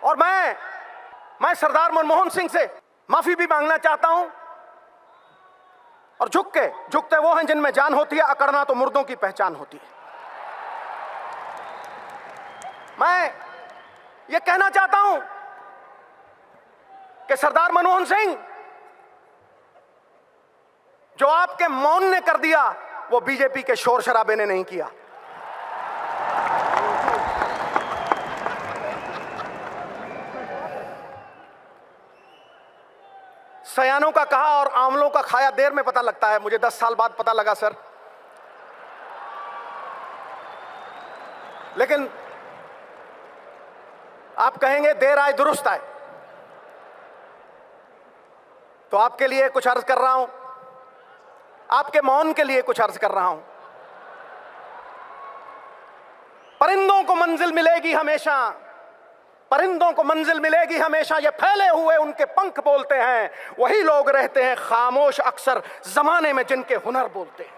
और मैं सरदार मनमोहन सिंह से माफी भी मांगना चाहता हूं। और झुकते वो हैं जिनमें जान होती है, अकड़ना तो मुर्दों की पहचान होती है। मैं ये कहना चाहता हूं कि सरदार मनमोहन सिंह, जो आपके मौन ने कर दिया वो बीजेपी के शोर शराबे ने नहीं किया। सयानों का कहा और आंवलों का खाया देर में पता लगता है। मुझे 10 साल बाद पता लगा सर। लेकिन आप कहेंगे देर आए दुरुस्त आए, तो आपके लिए कुछ अर्ज कर रहा हूं, आपके मौन के लिए कुछ अर्ज कर रहा हूं। परिंदों को मंजिल मिलेगी हमेशा, परिंदों को मंजिल मिलेगी हमेशा, ये फैले हुए उनके पंख बोलते हैं। वही लोग रहते हैं खामोश अक्सर जमाने में जिनके हुनर बोलते हैं।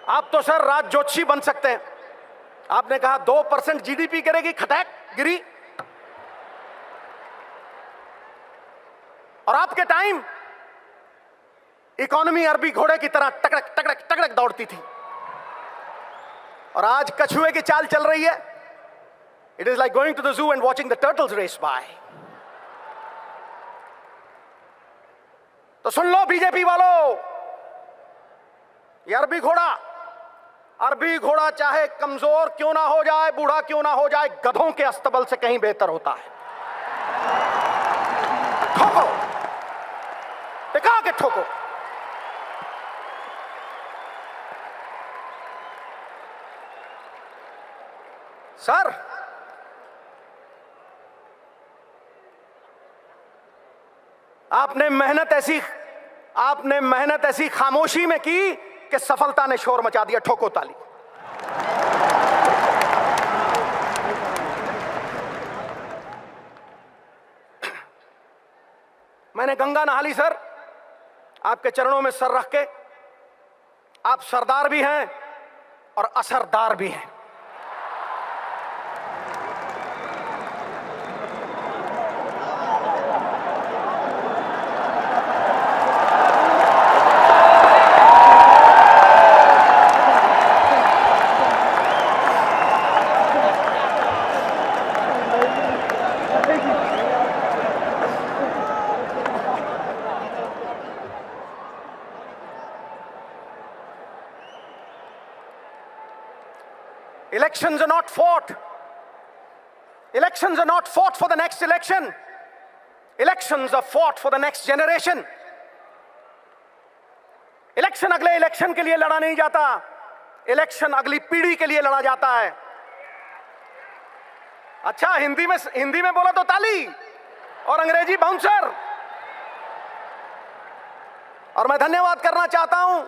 आप तो सर राज जोशी बन सकते हैं। आपने कहा 2% जीडीपी करेगी, खटैक गिरी। और आपके टाइम इकोनॉमी अरबी घोड़े की तरह टकड़क टकड़क टकड़क दौड़ती थी, और आज कछुए की चाल चल रही है। It is like going to the zoo and watching the turtles race by. तो सुन लो बीजेपी वालों, ये अरबी घोड़ा चाहे कमजोर क्यों ना हो जाए, बूढ़ा क्यों ना हो जाए, गधों के अस्तबल से कहीं बेहतर होता है। ठोको, टिका के ठोको। सर, आपने मेहनत ऐसी खामोशी में की कि सफलता ने शोर मचा दिया। ठोको ताली। मैंने गंगा नहा ली सर, आपके चरणों में सर रख के। आप सरदार भी हैं और असरदार भी हैं। Elections are not fought. Elections are not fought for the next election. Elections are fought for the next generation. Election अगले इलेक्शन के लिए लड़ा नहीं जाता, इलेक्शन अगली पीढ़ी के लिए लड़ा जाता है। अच्छा, हिंदी में बोला तो ताली और अंग्रेजी बाउंसर। और मैं धन्यवाद करना चाहता हूं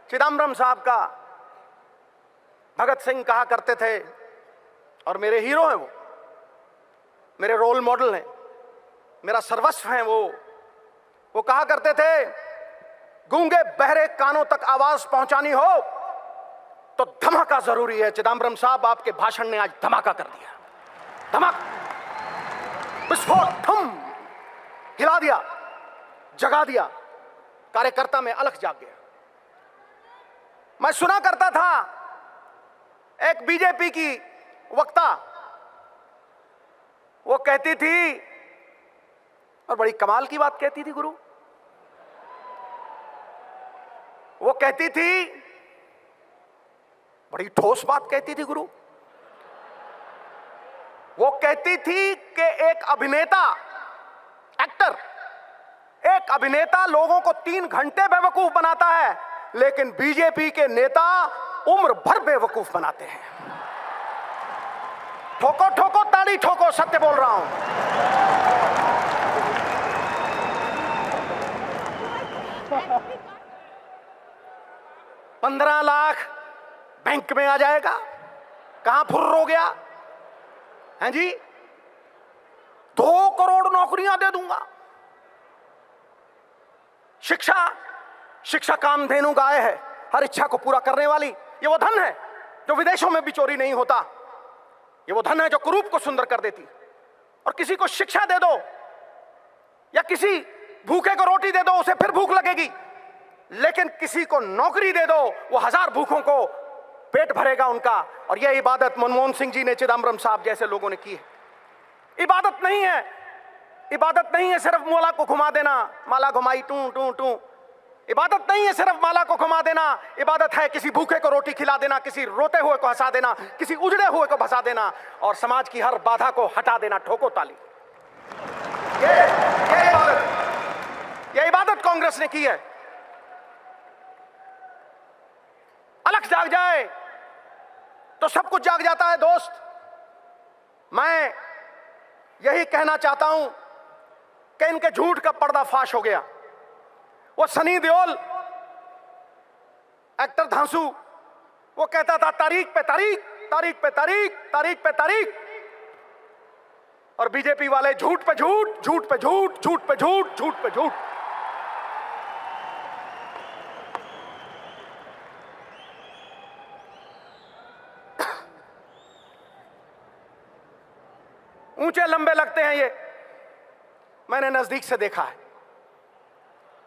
चिदम्बरम साहब का। भगत सिंह कहा करते थे, और मेरे हीरो हैं वो, मेरे रोल मॉडल हैं, मेरा सर्वस्व हैं वो कहा करते थे, गूंगे बहरे कानों तक आवाज पहुंचानी हो तो धमाका जरूरी है। चिदम्बरम साहब, आपके भाषण ने आज धमाका कर दिया। धमाक, विस्फोट, थम, हिला दिया, जगा दिया, कार्यकर्ता में अलख जाग गया। मैं सुना करता था एक बीजेपी की वक्ता, वो कहती थी, और बड़ी कमाल की बात कहती थी गुरु, वो कहती थी, बड़ी ठोस बात कहती थी गुरु। वो कहती थी कि एक अभिनेता लोगों को 3 घंटे बेवकूफ बनाता है, लेकिन बीजेपी के नेता उम्र भर बेवकूफ बनाते हैं। ठोको ठोको ताड़ी ठोको, सत्य बोल रहा हूं। 15 लाख बैंक में आ जाएगा, कहां फुर्र हो गया हैं जी? 2 करोड़ नौकरियां दे दूंगा, शिक्षा, शिक्षा कामधेनु गाय है, हर इच्छा को पूरा करने वाली। ये वो धन है जो विदेशों में भी चोरी नहीं होता। ये वो धन है जो कुरूप को सुंदर कर देती। और किसी को शिक्षा दे दो या किसी भूखे को रोटी दे दो, उसे फिर भूख लगेगी, लेकिन किसी को नौकरी दे दो, वो 1000 भूखों को पेट भरेगा उनका। और यह इबादत मनमोहन सिंह जी ने, चिदम्बरम साहब जैसे लोगों ने की है। इबादत नहीं है, इबादत नहीं है सिर्फ माला को घुमा देना, माला घुमाई टू टू टू। इबादत नहीं है सिर्फ माला को घुमा देना, इबादत है किसी भूखे को रोटी खिला देना, किसी रोते हुए को हंसा देना, किसी उजड़े हुए को भसा देना और समाज की हर बाधा को हटा देना। ठोको ताली। ये इबादत कांग्रेस ने की है। अलख जाग जाए तो सब कुछ जाग जाता है दोस्त। मैं यही कहना चाहता हूं कि इनके झूठ का पर्दाफाश हो गया। वो सनी देओल, एक्टर धांसू, वो कहता था तारीख पे तारीख, तारीख पे तारीख, तारीख पे तारीख। और बीजेपी वाले झूठ पे झूठ, झूठ पे झूठ, झूठ पे झूठ, झूठ पे झूठ। ऊंचे लंबे लगते हैं ये, मैंने नजदीक से देखा है।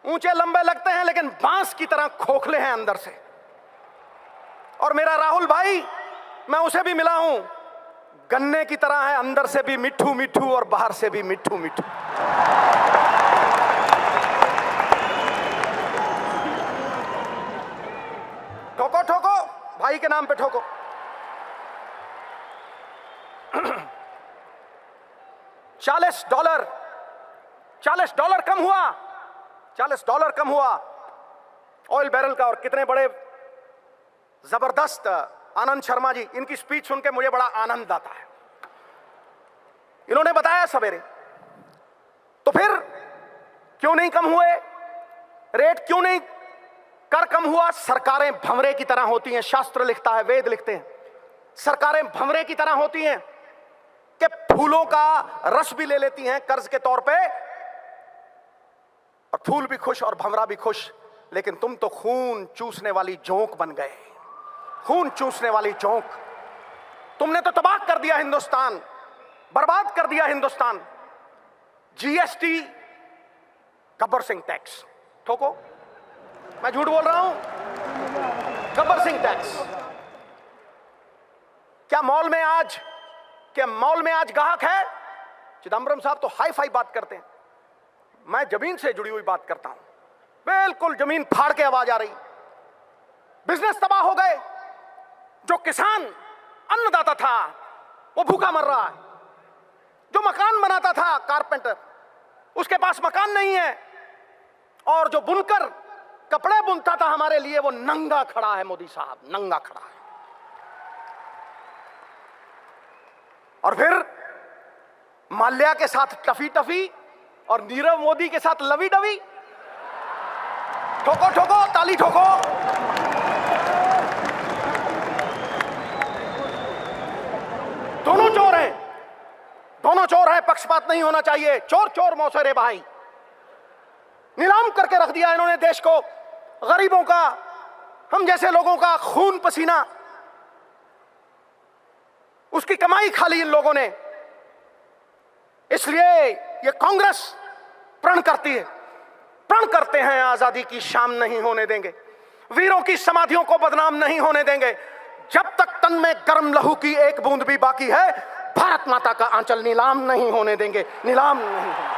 ऊंचे लंबे लगते हैं लेकिन बांस की तरह खोखले हैं अंदर से। और मेरा राहुल भाई, मैं उसे भी मिला हूं, गन्ने की तरह है, अंदर से भी मिट्ठू मिट्ठू और बाहर से भी मिट्ठू मिट्ठू। ठोको ठोको, भाई के नाम पे ठोको। $40 $40 कम हुआ, $40 कम हुआ ऑयल बैरल का। और कितने बड़े जबरदस्त आनंद शर्मा जी, इनकी स्पीच सुन के मुझे बड़ा आनंद आता है। इन्होंने बताया सवेरे, तो फिर क्यों नहीं कम हुए रेट, क्यों नहीं कर कम हुआ? सरकारें भंवरे की तरह होती हैं, शास्त्र लिखता है, वेद लिखते हैं, सरकारें भंवरे की तरह होती हैं कि फूलों का रस भी ले लेती हैं कर्ज के तौर पे, और फूल भी खुश और भंवरा भी खुश। लेकिन तुम तो खून चूसने वाली जोंक बन गए, खून चूसने वाली जोंक। तुमने तो तबाह कर दिया हिंदुस्तान, बर्बाद कर दिया हिंदुस्तान। जीएसटी, गब्बर सिंह टैक्स, ठोको, मैं झूठ बोल रहा हूं? गब्बर सिंह टैक्स। क्या मॉल में आज ग्राहक है? चिदम्बरम साहब तो हाई फाई बात करते हैं, मैं जमीन से जुड़ी हुई बात करता हूं। बिल्कुल जमीन फाड़ के आवाज आ रही। बिजनेस तबाह हो गए। जो किसान अन्नदाता था वो भूखा मर रहा है। जो मकान बनाता था कारपेंटर, उसके पास मकान नहीं है। और जो बुनकर कपड़े बुनता था हमारे लिए, वो नंगा खड़ा है। मोदी साहब नंगा खड़ा है। और फिर माल्या के साथ टफी टफी और नीरव मोदी के साथ लवी डवी। ठोको ठोको, ताली ठोको। दोनों चोर हैं, दोनों चोर हैं, पक्षपात नहीं होना चाहिए। चोर चोर मौसेरे भाई। नीलाम करके रख दिया इन्होंने देश को, गरीबों का, हम जैसे लोगों का खून पसीना, उसकी कमाई खा ली इन लोगों ने। इसलिए ये कांग्रेस प्रण करती है, प्रण करते हैं आजादी की शाम नहीं होने देंगे, वीरों की समाधियों को बदनाम नहीं होने देंगे। जब तक तन में गर्म लहू की एक बूंद भी बाकी है, भारत माता का आंचल नीलाम नहीं होने देंगे, नीलाम नहीं होने।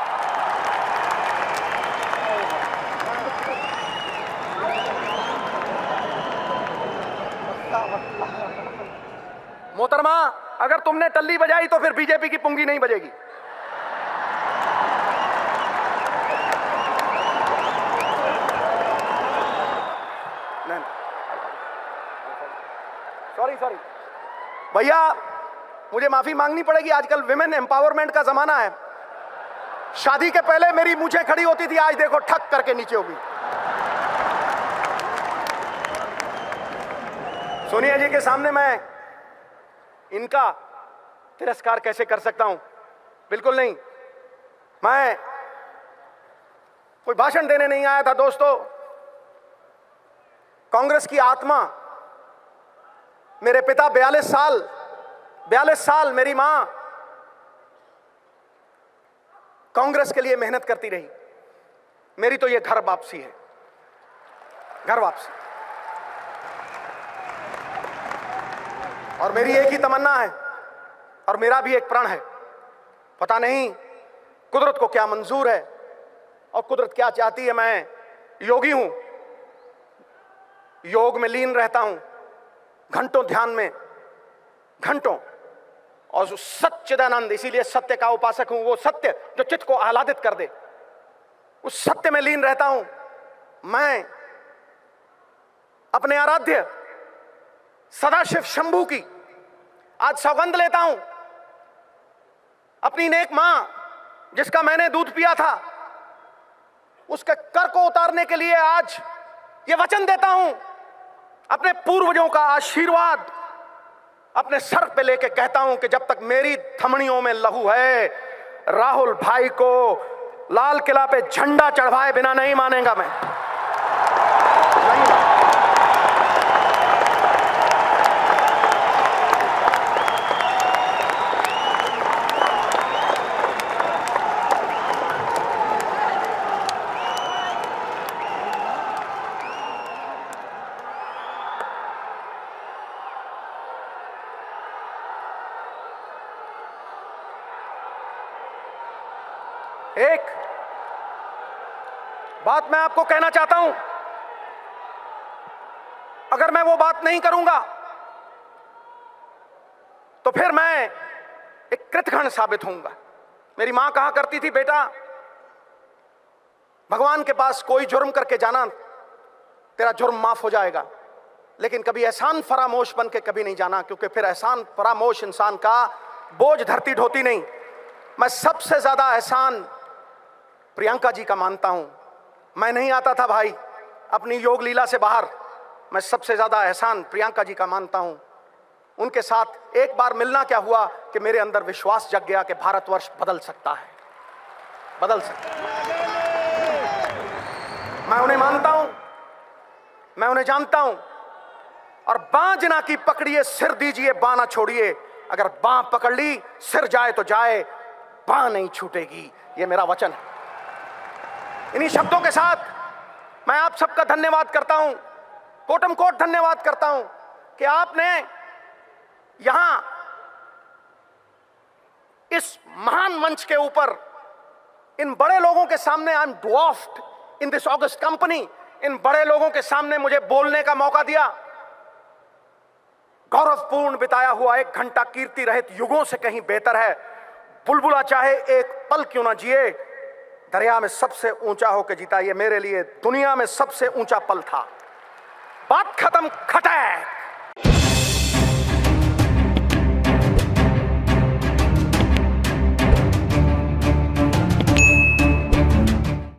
मोहतरमा, अगर तुमने टल्ली बजाई तो फिर बीजेपी की पुंगी नहीं बजेगी। सॉरी भैया, मुझे माफी मांगनी पड़ेगी। आजकल विमेन एम्पावरमेंट का जमाना है। शादी के पहले मेरी मूंछें खड़ी होती थी, आज देखो ठक करके नीचे होगी। सोनिया जी के सामने मैं इनका तिरस्कार कैसे कर सकता हूं? बिल्कुल नहीं। मैं कोई भाषण देने नहीं आया था दोस्तों। कांग्रेस की आत्मा, मेरे पिता 42 साल मेरी मां कांग्रेस के लिए मेहनत करती रही। मेरी तो ये घर वापसी है, घर वापसी। और मेरी एक ही तमन्ना है और मेरा भी एक प्रण है। पता नहीं कुदरत को क्या मंजूर है और कुदरत क्या चाहती है। मैं योगी हूं, योग में लीन रहता हूं, घंटों ध्यान में, घंटों, और जो सच्चिदानंद, इसीलिए सत्य का उपासक हूं, वो सत्य जो चित्त को आह्लादित कर दे, उस सत्य में लीन रहता हूं। मैं अपने आराध्य सदाशिव शंभू की आज सौगंध लेता हूं। अपनी नेक मां जिसका मैंने दूध पिया था, उसके कर को उतारने के लिए आज ये वचन देता हूं। अपने पूर्वजों का आशीर्वाद अपने सर पे लेके कहता हूं कि जब तक मेरी धमनियों में लहू है, राहुल भाई को लाल किला पे झंडा चढ़वाए बिना नहीं मानेगा मैं। एक बात मैं आपको कहना चाहता हूं, अगर मैं वो बात नहीं करूंगा तो फिर मैं एक कृतघ्न साबित होऊंगा। मेरी मां कहा करती थी, बेटा भगवान के पास कोई जुर्म करके जाना, तेरा जुर्म माफ हो जाएगा, लेकिन कभी एहसान फरामोश बन के कभी नहीं जाना, क्योंकि फिर एहसान फरामोश इंसान का बोझ धरती ढोती नहीं। मैं सबसे ज्यादा एहसान प्रियंका जी का मानता हूं। मैं नहीं आता था भाई अपनी योग लीला से बाहर, मैं सबसे ज्यादा एहसान प्रियंका जी का मानता हूं। उनके साथ एक बार मिलना क्या हुआ कि मेरे अंदर विश्वास जग गया कि भारतवर्ष बदल सकता है, बदल सकता है। मैं उन्हें मानता हूं, मैं उन्हें जानता हूं। और बाँ जना की पकड़िए, सिर दीजिए, बाँ ना छोड़िए। अगर बाँ पकड़ ली, सिर जाए तो जाए, बाँ नहीं छूटेगी। ये मेरा वचन है। इन्हीं शब्दों के साथ मैं आप सबका धन्यवाद करता हूं, कोटम कोट धन्यवाद करता हूं कि आपने यहां इस महान मंच के ऊपर इन बड़े लोगों के सामने, I am dwarfed in this august company, इन बड़े लोगों के सामने मुझे बोलने का मौका दिया। गौरवपूर्ण बिताया हुआ 1 घंटा कीर्ति रहित युगों से कहीं बेहतर है। बुलबुला चाहे एक पल क्यों ना जिए, दरिया में सबसे ऊंचा होकर जीता। ये मेरे लिए दुनिया में सबसे ऊंचा पल था। बात खत्म, खटैत।